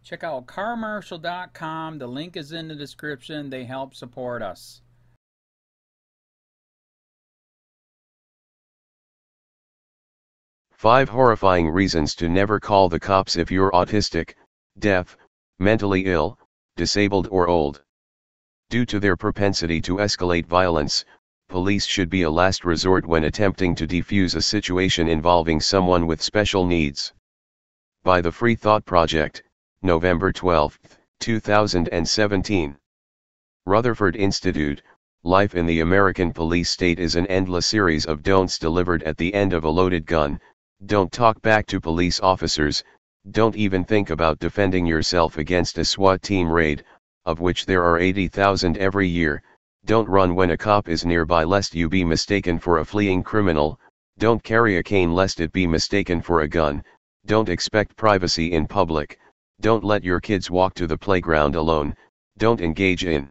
Check out carmarshal.com. The link is in the description. They help support us. Five horrifying reasons to never call the cops if you're autistic, deaf, mentally ill, disabled or old. Due to their propensity to escalate violence, police should be a last resort when attempting to defuse a situation involving someone with special needs. By the Free Thought Project, November 12, 2017. Rutherford Institute, Life in the American Police State is an endless series of don'ts delivered at the end of a loaded gun. Don't talk back to police officers, don't even think about defending yourself against a SWAT team raid, of which there are 80,000 every year. Don't run when a cop is nearby lest you be mistaken for a fleeing criminal. Don't carry a cane lest it be mistaken for a gun. Don't expect privacy in public. Don't let your kids walk to the playground alone. Don't engage in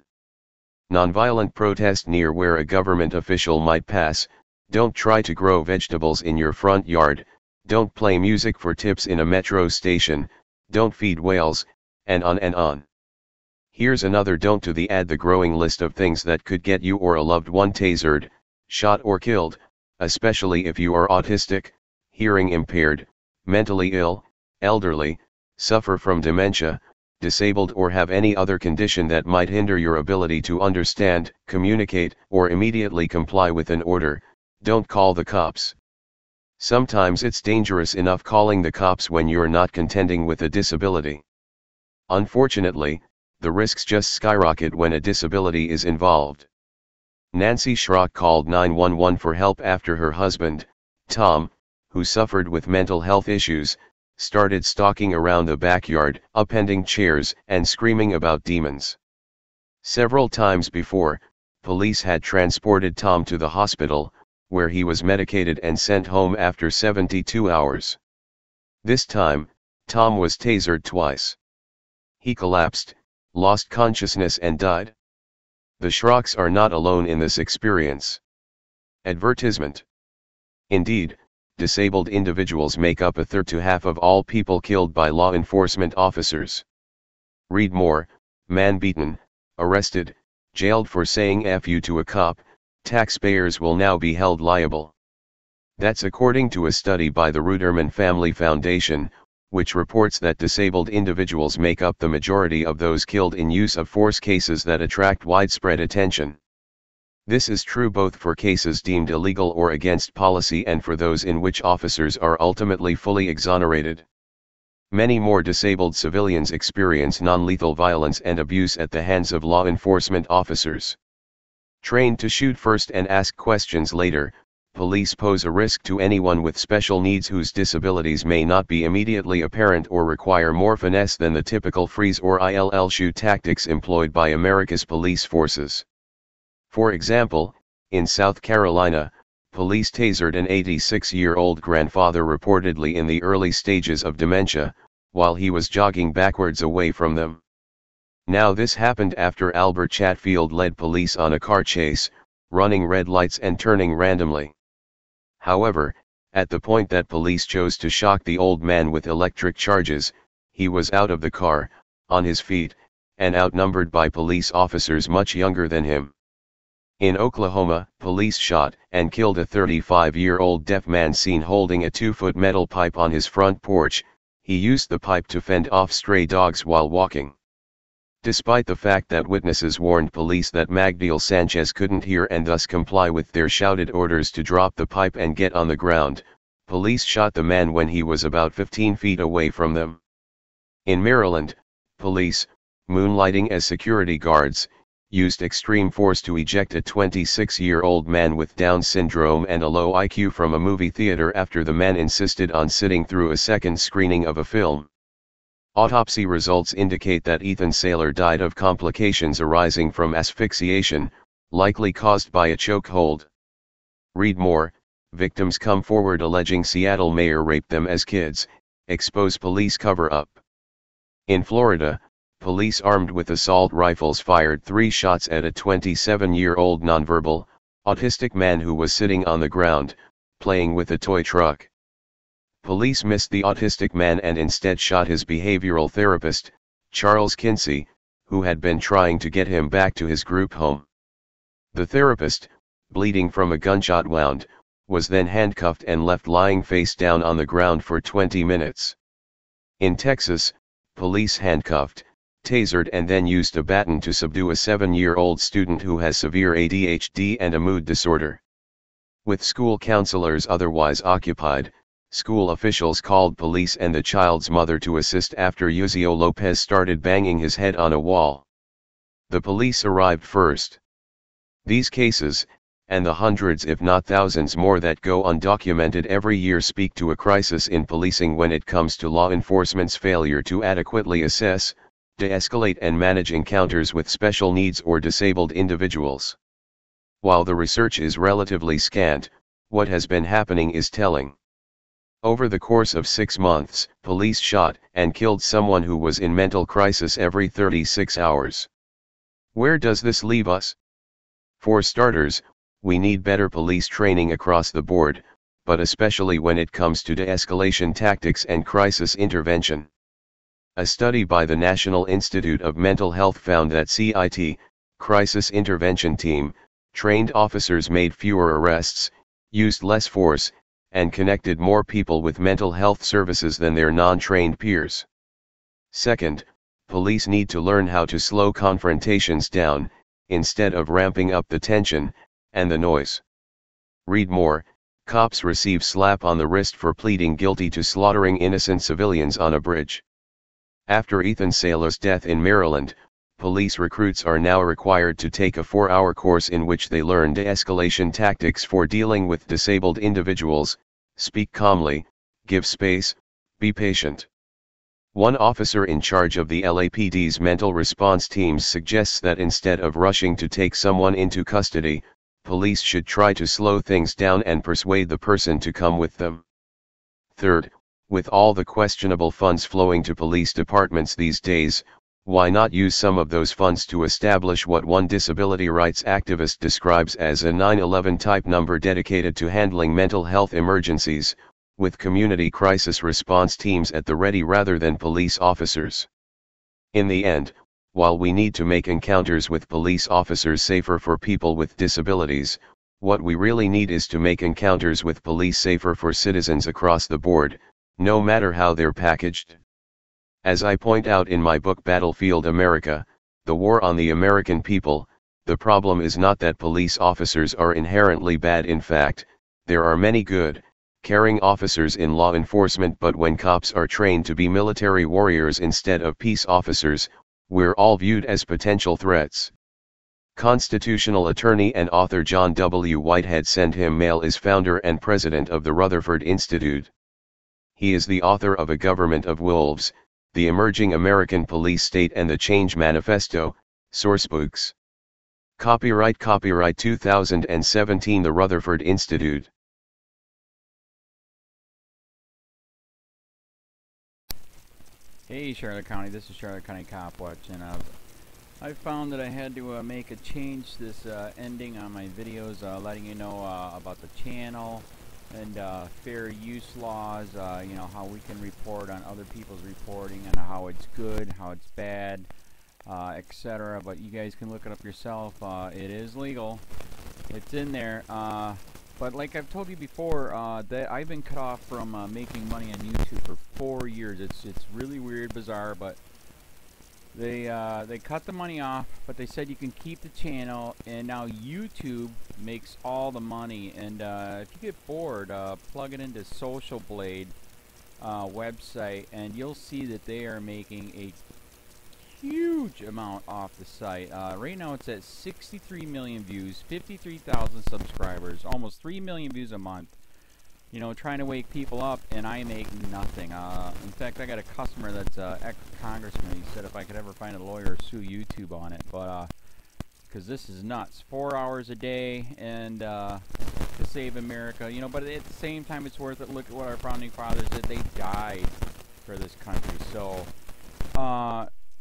nonviolent protest near where a government official might pass. Don't try to grow vegetables in your front yard. Don't play music for tips in a metro station. Don't feed whales, and on and on. Here's another don't to the add the growing list of things that could get you or a loved one tasered, shot or killed, especially if you are autistic, hearing impaired, mentally ill, elderly, suffer from dementia, disabled or have any other condition that might hinder your ability to understand, communicate, or immediately comply with an order. Don't call the cops. Sometimes it's dangerous enough calling the cops when you're not contending with a disability. Unfortunately, the risks just skyrocket when a disability is involved. Nancy Schrock called 911 for help after her husband, Tom, who suffered with mental health issues, started stalking around the backyard, upending chairs and screaming about demons. Several times before, police had transported Tom to the hospital, where he was medicated and sent home after 72 hours. This time, Tom was tasered twice. He collapsed, lost consciousness and died. The Schrocks are not alone in this experience. Advertisement. Indeed, disabled individuals make up a third to half of all people killed by law enforcement officers. Read more. Man beaten, arrested, jailed for saying F you to a cop. Taxpayers will now be held liable. That's according to a study by the Ruderman Family Foundation, which reports that disabled individuals make up the majority of those killed in use of force cases that attract widespread attention. This is true both for cases deemed illegal or against policy and for those in which officers are ultimately fully exonerated. Many more disabled civilians experience non-lethal violence and abuse at the hands of law enforcement officers. Trained to shoot first and ask questions later, police pose a risk to anyone with special needs whose disabilities may not be immediately apparent or require more finesse than the typical freeze or ILL shoot tactics employed by America's police forces. For example, in South Carolina, police tasered an 86-year-old grandfather reportedly in the early stages of dementia, while he was jogging backwards away from them. Now this happened after Albert Chatfield led police on a car chase, running red lights and turning randomly. However, at the point that police chose to shock the old man with electric charges, he was out of the car, on his feet, and outnumbered by police officers much younger than him. In Oklahoma, police shot and killed a 35-year-old deaf man seen holding a 2-foot metal pipe on his front porch. He used the pipe to fend off stray dogs while walking. Despite the fact that witnesses warned police that Magdiel Sanchez couldn't hear and thus comply with their shouted orders to drop the pipe and get on the ground, police shot the man when he was about 15 feet away from them. In Maryland, police, moonlighting as security guards, used extreme force to eject a 26-year-old man with Down syndrome and a low IQ from a movie theater after the man insisted on sitting through a second screening of a film. Autopsy results indicate that Ethan Saylor died of complications arising from asphyxiation, likely caused by a chokehold. Read more. Victims come forward alleging Seattle mayor raped them as kids, expose police cover-up. In Florida, police armed with assault rifles fired 3 shots at a 27-year-old nonverbal, autistic man who was sitting on the ground, playing with a toy truck. Police missed the autistic man and instead shot his behavioral therapist, Charles Kinsey, who had been trying to get him back to his group home. The therapist, bleeding from a gunshot wound, was then handcuffed and left lying face down on the ground for 20 minutes. In Texas, police handcuffed, tasered and then used a baton to subdue a 7-year-old student who has severe ADHD and a mood disorder. With school counselors otherwise occupied, school officials called police and the child's mother to assist after Yuzio Lopez started banging his head on a wall. The police arrived first. These cases, and the hundreds if not thousands more that go undocumented every year, speak to a crisis in policing when it comes to law enforcement's failure to adequately assess, de-escalate and manage encounters with special needs or disabled individuals. While the research is relatively scant, what has been happening is telling. Over the course of 6 months, police shot and killed someone who was in mental crisis every 36 hours. Where does this leave us? For starters, we need better police training across the board, but especially when it comes to de-escalation tactics and crisis intervention. A study by the National Institute of Mental Health found that CIT, Crisis Intervention Team, trained officers made fewer arrests, used less force, and connected more people with mental health services than their non-trained peers. Second, police need to learn how to slow confrontations down, instead of ramping up the tension and the noise. Read more. Cops receive slap on the wrist for pleading guilty to slaughtering innocent civilians on a bridge. After Ethan Sala's death in Maryland, police recruits are now required to take a 4-hour course in which they learn de-escalation tactics for dealing with disabled individuals: speak calmly, give space, be patient. One officer in charge of the LAPD's mental response teams suggests that instead of rushing to take someone into custody, police should try to slow things down and persuade the person to come with them. Third, with all the questionable funds flowing to police departments these days, why not use some of those funds to establish what one disability rights activist describes as a 911 type number dedicated to handling mental health emergencies, with community crisis response teams at the ready rather than police officers? In the end, while we need to make encounters with police officers safer for people with disabilities, what we really need is to make encounters with police safer for citizens across the board, no matter how they're packaged. As I point out in my book Battlefield America, The War on the American People, the problem is not that police officers are inherently bad. In fact, there are many good, caring officers in law enforcement, but when cops are trained to be military warriors instead of peace officers, we're all viewed as potential threats. Constitutional attorney and author John W. Whitehead send him mail is founder and president of the Rutherford Institute. He is the author of A Government of Wolves, The Emerging American Police State and the Change Manifesto, Sourcebooks. Copyright 2017 The Rutherford Institute. Hey Charlotte County, this is Charlotte County COPWATCH, and I found that I had to make a change this ending on my videos, letting you know about the channel and fair use laws, you know, how we can report on other people's reporting and how it's good, how it's bad, etc. But you guys can look it up yourself. It is legal. It's in there. But like I've told you before, that I've been cut off from making money on YouTube for 4 years. It's really weird, bizarre, but they cut the money off, but they said you can keep the channel, and now YouTube makes all the money. And if you get bored, plug it into Social Blade website, and you'll see that they are making a huge amount off the site. Right now it's at 63 million views, 53,000 subscribers, almost 3 million views a month. You know, trying to wake people up, and I make nothing. In fact, I got a customer that's ex-congressman. He said if I could ever find a lawyer, sue YouTube on it. But because this is nuts. 4 hours a day, and to save America. You know, but at the same time, it's worth it. Look at what our founding fathers did. They died for this country. So,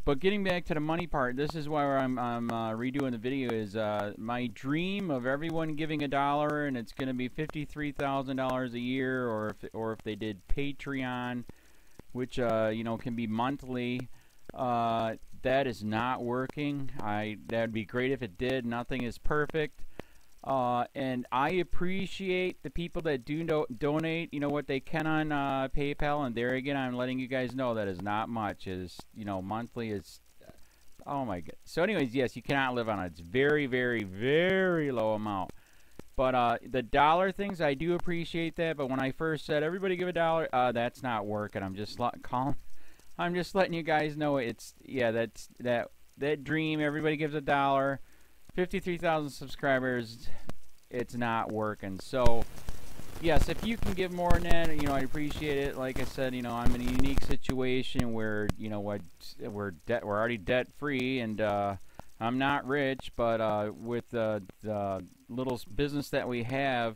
but getting back to the money part, this is why I'm redoing the video. Is my dream of everyone giving $1, and it's going to be $53,000 a year, or if they did Patreon, which you know, can be monthly. That is not working. That'd be great if it did. Nothing is perfect. And I appreciate the people that do donate, you know, what they can on PayPal. And there again, I'm letting you guys know that is not much. Is, you know, monthly is, oh my god. So anyways, yes, you cannot live on it. It's very, very, very low amount. But the dollar things, I do appreciate that. But when I first said everybody give $1, that's not working. I'm just I'm just letting you guys know it's, yeah, that dream. Everybody gives $1. 53,000 subscribers, it's not working. So yes, if you can give more than that, you know, I appreciate it. Like I said, you know, I'm in a unique situation where, you know what, we're already debt free, and I'm not rich, but with the little business that we have,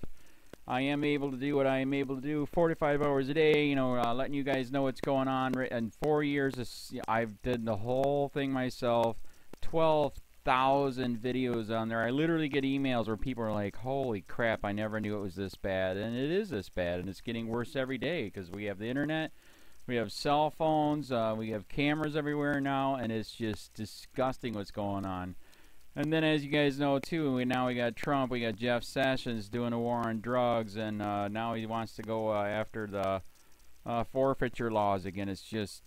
I am able to do what I am able to do 45 hours a day, you know, letting you guys know what's going on. In 4 years, I've did the whole thing myself. 12,000 videos on there. I literally get emails where people are like, holy crap, I never knew it was this bad. And it is this bad, and it's getting worse every day because we have the internet, we have cell phones, we have cameras everywhere now, and it's just disgusting what's going on. And then, as you guys know too, now we got Trump, we got Jeff Sessions doing a war on drugs, and now he wants to go after the forfeiture laws again. It's just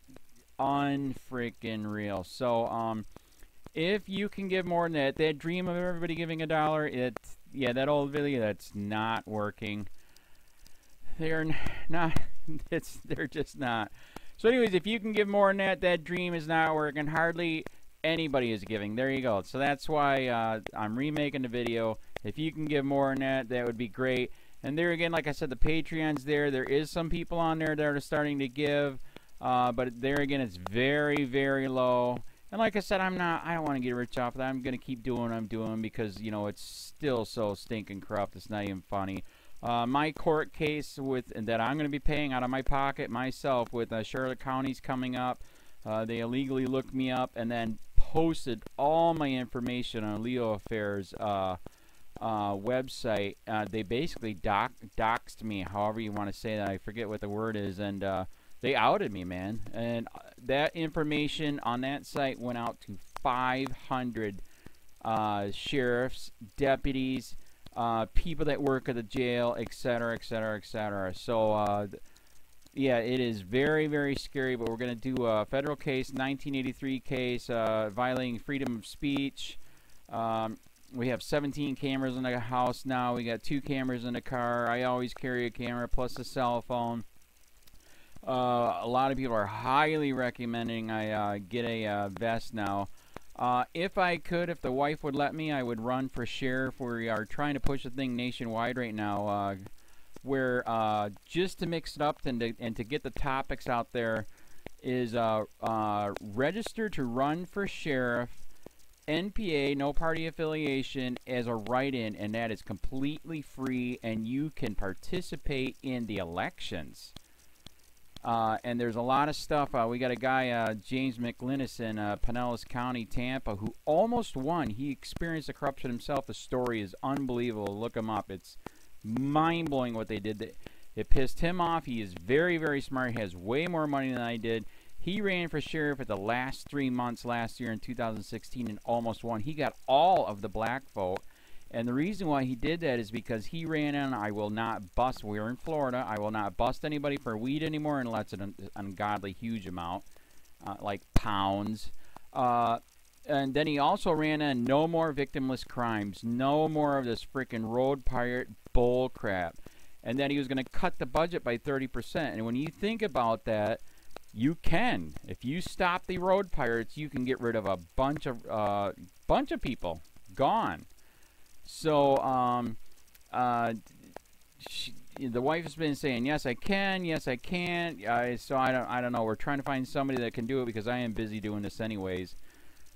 unfreaking real. So if you can give more than that dream of everybody giving $1, yeah, that old video, that's not working. They're not, they're just not. So anyways, if you can give more than that dream is not working. Hardly anybody is giving. There you go. So that's why I'm remaking the video. If you can give more than that, that would be great. And there again, like I said, the Patreon's there. There is some people on there that are starting to give, but there again, it's very, very low. And like I said, I don't want to get rich off of that. I'm going to keep doing what I'm doing because, you know, it's still so stinking corrupt. It's not even funny. My court case that I'm going to be paying out of my pocket myself with Charlotte County's coming up. They illegally looked me up and then posted all my information on LEOAFFAIRS website. They basically doxed me, however you want to say that. I forget what the word is, and they outed me, man. And that information on that site went out to 500 sheriffs, deputies, people that work at the jail, etc., etc., etc. So, yeah, it is very, very scary, but we're going to do a federal case, 1983 case, violating freedom of speech. We have 17 cameras in the house now. We got 2 cameras in the car. I always carry a camera plus a cell phone. A lot of people are highly recommending I get a vest now. If I could, if the wife would let me, I would run for sheriff. We are trying to push the thing nationwide right now, where just to mix it up and to get the topics out there is register to run for sheriff, NPA, no party affiliation, as a write-in, and that is completely free, and you can participate in the elections. And there's a lot of stuff. We got a guy, James McLinnis in Pinellas County, Tampa, who almost won. He experienced the corruption himself. The story is unbelievable. Look him up. It's mind-blowing what they did. It pissed him off. He is very, very smart. He has way more money than I did. He ran for sheriff at the last 3 months last year in 2016 and almost won. He got all of the black vote. And the reason why he did that is because he ran in, I will not bust, we're in Florida, I will not bust anybody for weed anymore unless it's an ungodly huge amount, like pounds. And then he also ran in, no more victimless crimes, no more of this freaking road pirate bull crap. And then he was going to cut the budget by 30%. And when you think about that, you can. If you stop the road pirates, you can get rid of a bunch of people. Gone. So, the wife has been saying, yes, I can, yes, I can't. So I don't know. We're trying to find somebody that can do it because I am busy doing this anyways.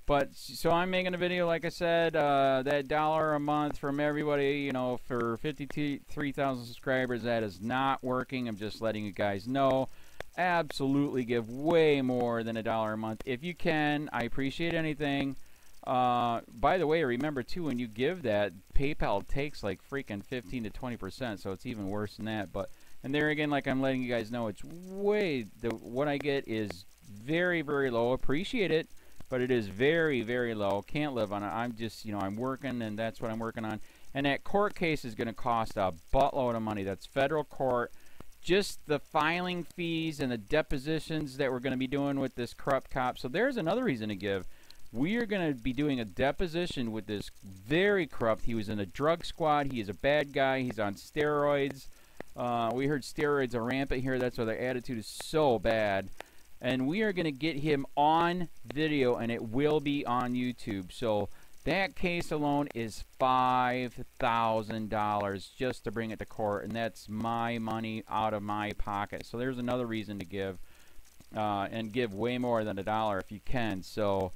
But, so I'm making a video, like I said, that $1 a month from everybody, you know, for 53,000 subscribers, that is not working. I'm just letting you guys know. Absolutely give way more than $1 a month. If you can, I appreciate anything. By the way, remember too, when you give that, PayPal takes like freaking 15 to 20%, so it's even worse than that. But, and there again, like I'm letting you guys know, it's way, what I get is very, very low. Appreciate it, but it is very, very low. Can't live on it. I'm just, you know, I'm working, and that's what I'm working on. And that court case is going to cost a buttload of money. That's federal court. Just the filing fees and the depositions that we're going to be doing with this corrupt cop. So there's another reason to give. We are going to be doing a deposition with this very corrupt. He was in a drug squad. He is a bad guy. He's on steroids. We heard steroids are rampant here. That's why their attitude is so bad. And we are going to get him on video, and it will be on YouTube. So that case alone is $5,000 just to bring it to court, and that's my money out of my pocket. So there's another reason to give, and give way more than $1 if you can. So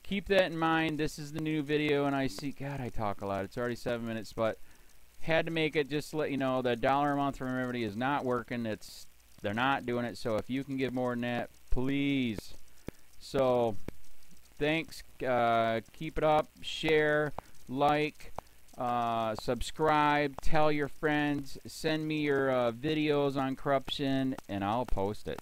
keep that in mind. This is the new video, and I see, God, I talk a lot. It's already 7 minutes, but had to make it just to let you know the $1 a month from everybody is not working. They're not doing it. So if you can give more than that, please. So thanks. Keep it up. Share, like, subscribe, tell your friends, send me your videos on corruption, and I'll post it.